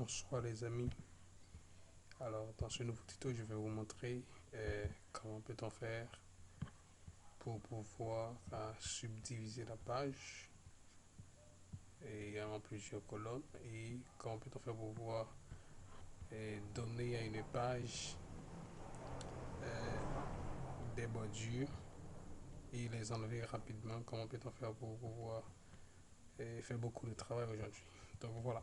Bonsoir les amis. Alors dans ce nouveau tuto, je vais vous montrer comment peut-on faire pour pouvoir subdiviser la page et en plusieurs colonnes, et comment peut-on faire pour pouvoir donner à une page euh, des bordures et les enlever rapidement. Comment peut-on faire pour pouvoir faire beaucoup de travail aujourd'hui. Donc voilà.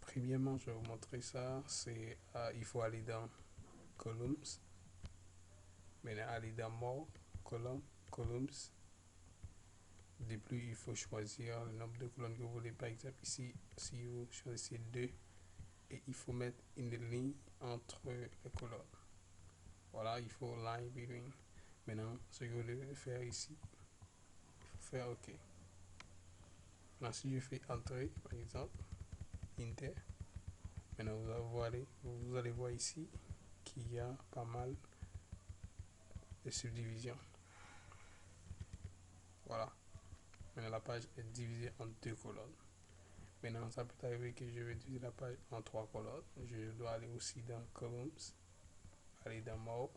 Premièrement, je vais vous montrer ça. C'est il faut aller dans Columns. Maintenant, aller dans More, Columns. De plus, il faut choisir le nombre de colonnes que vous voulez. Par exemple, ici, si vous choisissez 2, et il faut mettre une ligne entre les colonnes. Voilà, il faut line between. Maintenant, ce que vous devez faire ici, il faut faire OK. Maintenant, si je fais entrer, par exemple, Inter, maintenant vous allez voir ici qu'il y a pas mal de subdivisions. Voilà. Maintenant, la page est divisée en 2 colonnes. Maintenant, ça peut arriver que je vais diviser la page en 3 colonnes. Je dois aller aussi dans Columns, aller dans More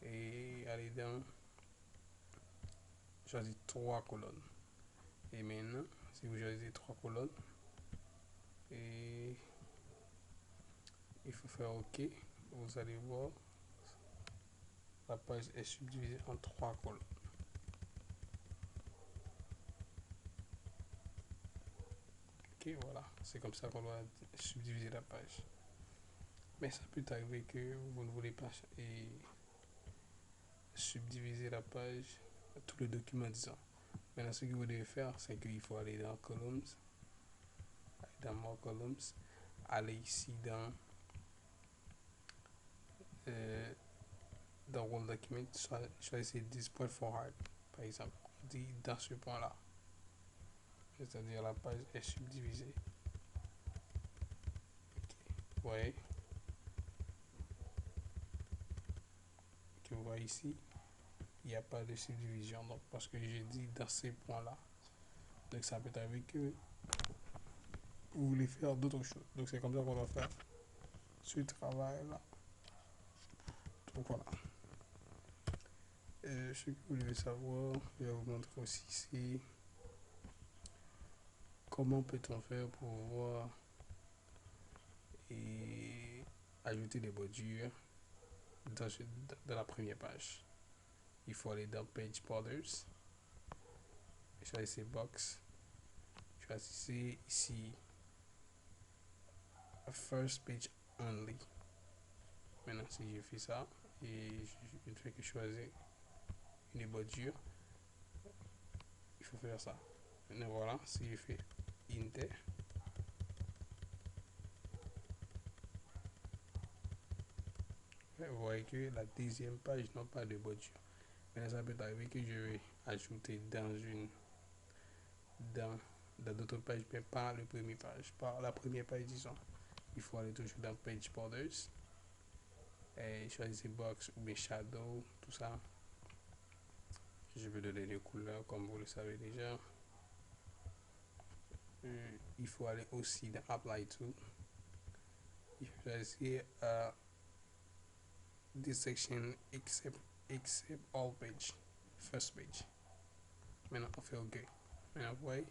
et aller dans choisir 3 colonnes. Et maintenant, si vous choisissez 3 colonnes, et il faut faire OK, vous allez voir la page est subdivisée en 3 colonnes. Ok, voilà, c'est comme ça qu'on doit subdiviser la page. Mais ça peut arriver que vous ne voulez pas subdiviser la page, tout le document, disons. Maintenant, ce que vous devez faire, c'est qu'il faut aller dans Columns, aller dans More Columns, aller ici euh, dans Word Document, choisissez 10 points forward, par exemple. On dit dans ce point-là, c'est-à-dire la page est subdivisée. Okay. Ouais. Que vous voyez ici, il n'y a pas de subdivision, donc parce que j'ai dit dans ces points-là. Donc ça peut arriver que vous voulez faire d'autres choses. Donc c'est comme ça qu'on va faire ce travail-là. Donc voilà. Ce que vous devez savoir, je vais vous montrer aussi ici comment peut-on faire pour voir et ajouter des bordures dans la première page. Il faut aller dans Page Borders, choisissez Box, choisissez ici First Page Only. Maintenant, si je fais ça et je ne fais que choisir une bordure, il faut faire ça. Maintenant, voilà, si je fais Inter, vous voyez que la deuxième page n'a pas de bordure. Maintenant, ça peut arriver que je vais ajouter dans d'autres pages, mais pas la première page, pas la première page, disons. Il faut aller toujours dans Page Borders et choisir Box ou Shadow, tout ça. Je vais donner des couleurs comme vous le savez déjà. Il faut aller aussi dans Apply To. Il faut choisir this section except all page, first page. Maintenant on fait OK. Maintenant vous voyez,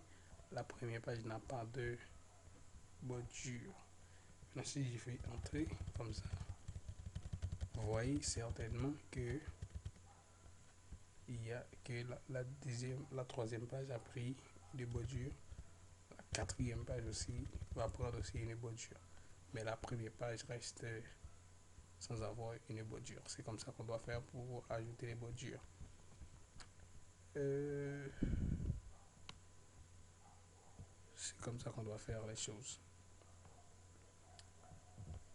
la première page n'a pas de bordure. Maintenant si je fais entrer comme ça, vous voyez certainement que il y a que la troisième page a pris des bordures. La quatrième page aussi va prendre aussi une bordure. Mais la première page reste sans avoir une bordure. C'est comme ça qu'on doit faire pour ajouter les bordures. C'est comme ça qu'on doit faire les choses.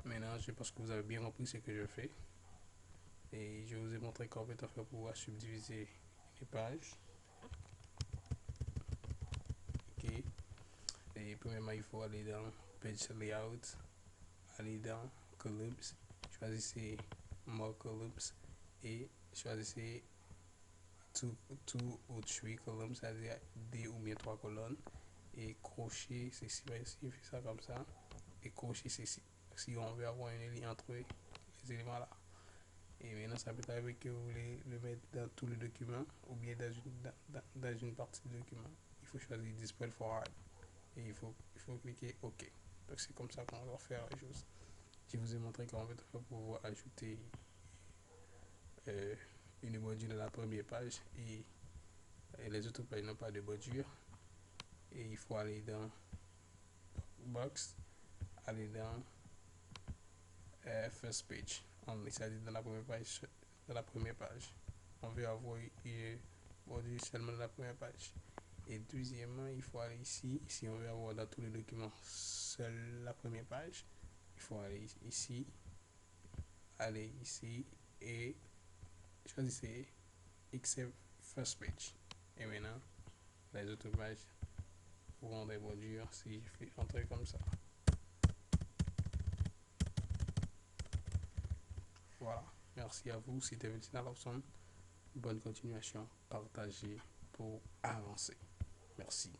Maintenant, je pense que vous avez bien compris ce que je fais. Et je vous ai montré comment on peut faire pour pouvoir subdiviser les pages. Ok. Et premièrement, il faut aller dans Page Layout, aller dans Columns, choisissez More Columns et choisissez 2 ou 3 columns, c'est-à-dire 2 ou bien 3 colonnes, et crochet, c'est ici, fait ça comme ça, et cocher ceci. Si on veut avoir un lien entre les éléments là. Et maintenant, ça peut arriver que vous voulez le mettre dans tout le document ou bien dans une partie du document. Il faut choisir Display Forward et il faut cliquer OK. Donc, c'est comme ça qu'on va faire les choses. Je vous ai montré comment on peut faire pour pouvoir ajouter euh, une bordure dans la première page et les autres pages n'ont pas de bordure. Et il faut aller dans Box, aller dans First Page. C'est-à-dire dans la première page. Dans la première page. On veut avoir une bordure seulement dans la première page. Et deuxièmement, il faut aller ici. Si on veut avoir dans tous les documents seule la première page, il faut aller ici et choisir Except First Page. Et maintenant, les autres pages auront des bordures si je fais entrer comme ça. Voilà. Merci à vous. C'était Vincent Lawson. Bonne continuation. Partagez pour avancer. Merci.